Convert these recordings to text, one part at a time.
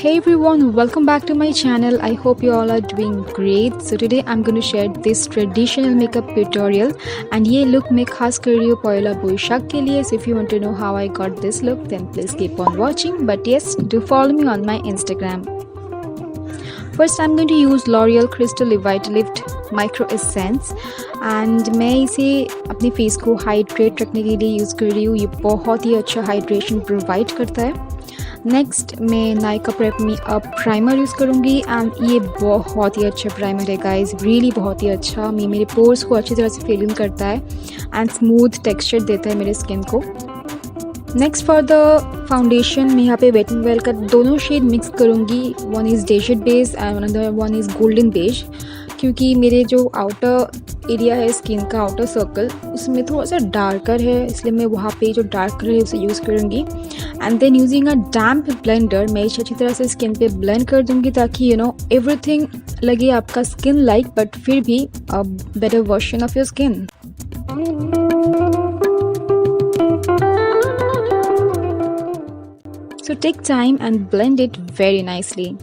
Hey everyone, welcome back to my channel. I hope you all are doing great. So today I'm going to share this traditional makeup tutorial and ये look मैं खास कर रही हूँ पहला बोईशाख के लिए. So if you want to know how I got this look then please keep on watching. But yes, do follow me on my Instagram. First I'm going to use L'Oreal Crystal Revitalift Micro Essence and मैं इसे अपने face को hydrate रखने के लिए use कर रही हूँ. ये बहुत ही अच्छा हाइड्रेशन प्रोवाइड करता है. नेक्स्ट मैं Nykaa prep me up primer use करूँगी एंड ये बहुत ही अच्छा प्राइमर है गाइस, रियली बहुत ही अच्छा. मेरे पोर्स को अच्छी तरह से फिल इन करता है एंड स्मूथ टेक्सचर देता है मेरे स्किन को. नेक्स्ट फॉर द फाउंडेशन मैं यहाँ पे वेट एंड वेल का दोनों शेड मिक्स करूँगी. वन इज़ डेशेड base and another one is golden beige, क्योंकि मेरे जो आउटर एरिया है स्किन का आउटर सर्कल उसमें थोड़ा सा डार्कर है, इसलिए मैं वहाँ पे जो डार्कर है उसे यूज़ करूँगी. And then using a damp blender मैं इसे अच्छी तरह से स्किन पे ब्लेंड कर दूँगी ताकि एवरीथिंग लगे आपका स्किन लाइक बट फिर भी a better version of your skin. So take time and blend it very nicely.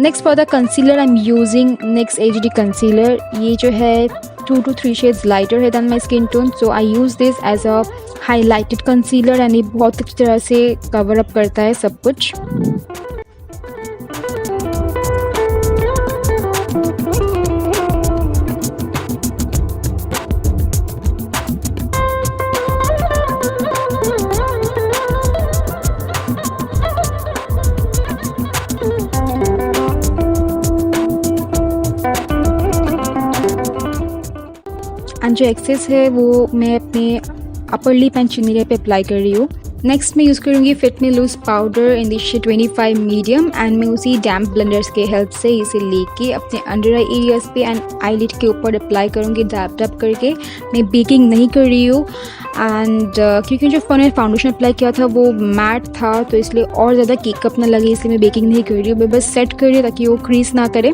Next for the concealer I'm using NYX HD concealer. ये जो है 2 to 3 shades lighter है than my skin tone, so I use this as a highlighted concealer and ये बहुत अच्छी तरह से cover up करता है सब कुछ. एंड जो एक्सेस है वो मैं अपने upper lip and chin area पे अप्लाई कर रही हूँ. नेक्स्ट मैं यूज़ करूँगी Fit Me loose powder in the shade 25 medium and मैं उसी डैम्प ब्लेंडर्स के हेल्प से इसे लेके अपने अंडर आई एरियाज पे एंड आईलिड के ऊपर अप्लाई करूँगी डैप डैप करके. मैं बेकिंग नहीं कर रही हूँ एंड क्योंकि जो मैंने फाउंडेशन अप्लाई किया था वो मैट था तो इसलिए और ज़्यादा केकअप ना लगे, इसलिए मैं बेकिंग नहीं कर रही हूँ. मैं बस सेट कर रही हूँ ताकि वो क्रीज ना करे.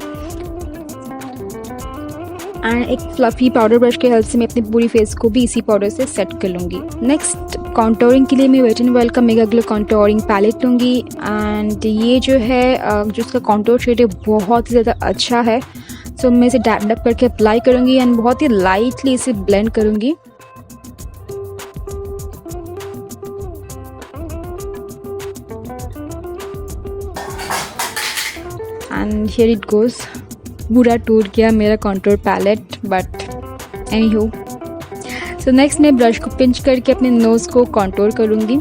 एंड एक फ्लफ़ी पाउडर ब्रश के हेल्प से मैं अपनी पूरी फेस को भी इसी पाउडर से सेट कर लूँगी. नेक्स्ट कॉन्टोरिंग के लिए मैं वेट एंड वेल का मेगा ग्लो कॉन्टोरिंग पैलेट लूँगी एंड ये जो है जो उसका कॉन्टोर शेड है बहुत ही ज़्यादा अच्छा है. सो मैं इसे डैप डैप करके अप्लाई करूँगी एंड बहुत ही लाइटली इसे ब्लेंड करूँगी. And here it goes. पूरा टूट गया मेरा contour palette but anyhow. So next मैं ब्रश को पिंच करके अपने नोज़ को कॉन्टोर करूँगी.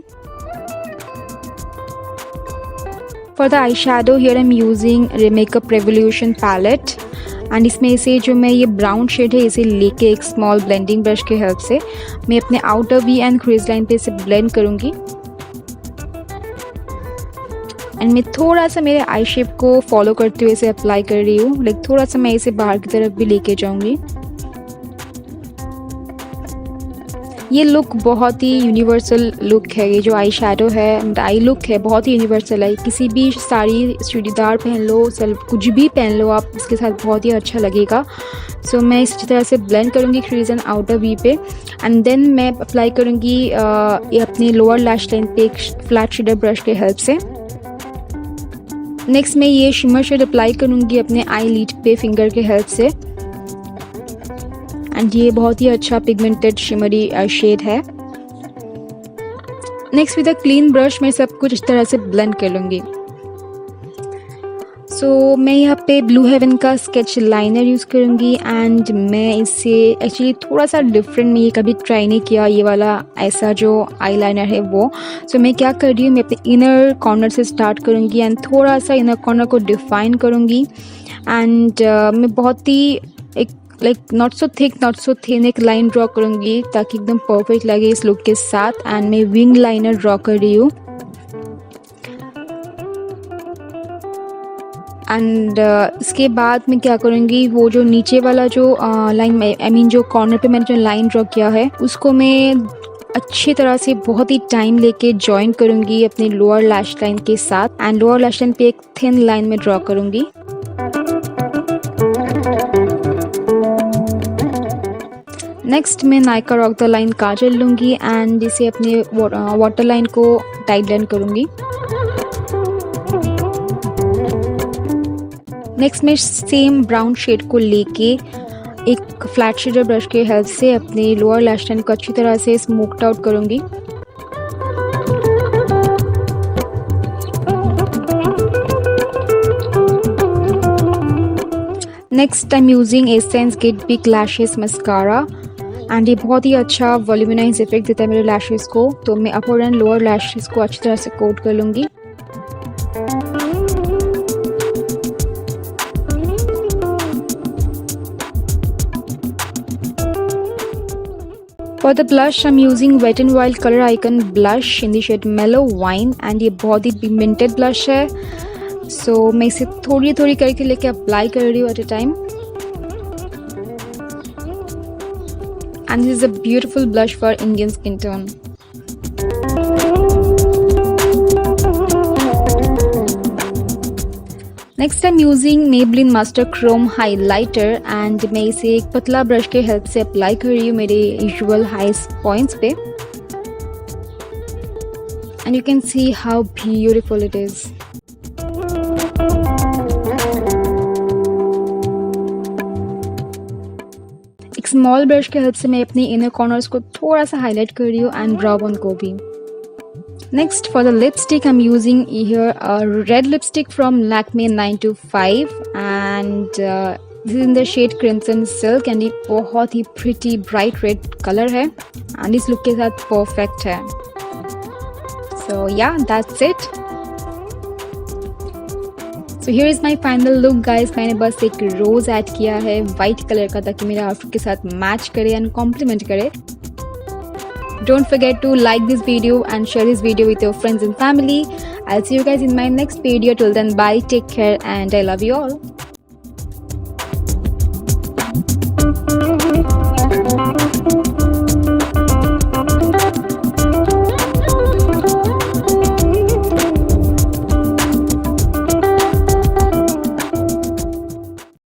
For the eye shadow here I am using makeup revolution palette and इसमें इसे जो मैं ये ब्राउन शेड है इसे लेके एक स्मॉल ब्लेंडिंग ब्रश के हेल्प से मैं अपने outer we and crease line पे इसे ब्लेंड करूँगी. एंड मैं थोड़ा सा मेरे आई शेप को फॉलो करते हुए इसे अप्लाई कर रही हूँ. लाइक थोड़ा सा मैं इसे बाहर की तरफ भी लेके जाऊँगी. ये लुक बहुत ही यूनिवर्सल लुक है. ये जो आई शैडो है आई लुक है बहुत ही यूनिवर्सल है. किसी भी साड़ी चूड़ीदार पहन लो, सेल्फ कुछ भी पहन लो आप, इसके साथ बहुत ही अच्छा लगेगा. सो मैं इसी तरह से ब्लेंड करूँगी क्रीज एंड आउटर वी पे एंड देन मैं अप्लाई करूँगी ये अपने लोअर लैश लाइन पे एक फ्लैट शेडर ब्रश के हेल्प से. नेक्स्ट मैं ये शिमर शेड अप्लाई करूँगी अपने आई लिड पे फिंगर के हेल्प से एंड ये बहुत ही अच्छा पिगमेंटेड शिमरी शेड है. Next with a clean brush मैं सब कुछ इस तरह से ब्लेंड कर लूँगी. सो मैं यहाँ पे ब्लू हेवन का स्केच लाइनर यूज़ करूँगी एंड मैं इसे एक्चुअली थोड़ा सा डिफरेंट, मैं ये कभी ट्राई नहीं किया ये वाला ऐसा जो आई लाइनर है वो. सो मैं क्या कर रही हूँ, मैं अपने इनर कॉर्नर से स्टार्ट करूँगी एंड थोड़ा सा इनर कॉर्नर को डिफाइन करूँगी एंड मैं बहुत ही एक like not so thick not so thin एक लाइन ड्रॉ करूँगी ताकि एकदम परफेक्ट लगे इस लुक के साथ. एंड मैं विंग लाइनर ड्रॉ कर रही हूँ एंड इसके बाद मैं क्या करूँगी वो जो नीचे वाला जो लाइन आई मीन जो कॉर्नर पे मैंने जो लाइन ड्रॉ किया है उसको मैं अच्छी तरह से बहुत ही टाइम लेके जॉइन करूँगी अपने लोअर लैश लाइन के साथ एंड लोअर लैश लाइन पे एक थिन लाइन में ड्रॉ करूँगी. नेक्स्ट मैं नायका रॉक द लाइन काजल लूँगी एंड इसे अपने वाटर लाइन को टाइट लाइन करूँगी। नेक्स्ट मैं सेम ब्राउन शेड को लेके एक फ्लैट शेडर ब्रश के हेल्प से अपने लोअर लैश लाइन को अच्छी तरह से स्मोक्ड आउट करूँगी। Next I am using essence get big lashes mascara and ये बहुत ही अच्छा वॉल्यूमिनाइज इफेक्ट देता है मेरे लैशेस को। तो मैं अपर एंड लोअर लैशेस को अच्छी तरह से कोट कर लूँगी। For the blush, I'm using Wet n Wild Color Icon blush in the shade Mellow Wine and ये बहुत ही पिगमेंटेड ब्लश है। सो मैं इसे थोड़ी थोड़ी करके लेके अप्लाई कर रही हूँ at a time. And this is a beautiful blush for Indian skin tone. Next I'm using Maybelline Master Chrome Highlighter and मैं इसे एक पतला ब्रश के हेल्प से अप्लाई कर रही हूँ मेरे यूजुअल हाई पॉइंट्स पे। And you can see how beautiful it is. एक स्मॉल ब्रश के हेल्प से मैं अपनी इनर कॉर्नर्स को थोड़ा सा हाईलाइट कर रही हूँ एंड ब्राउ बोन को भी। Next for the lipstick I'm using here a red lipstick from Lakme 925 and this is in the shade Crimson Silk and ये बहुत ही pretty bright red color है and इस look के साथ perfect है। So yeah, that's it. So here is my final look guys. मैंने बस एक रोज ऐड किया है वाइट कलर का ताकि मेरा आउटफिट के साथ मैच करे एंड कॉम्प्लीमेंट करे। Don't forget to like this video and share this video with your friends and family. I'll see you guys in my next video. Till then, bye, take care, and I love you all.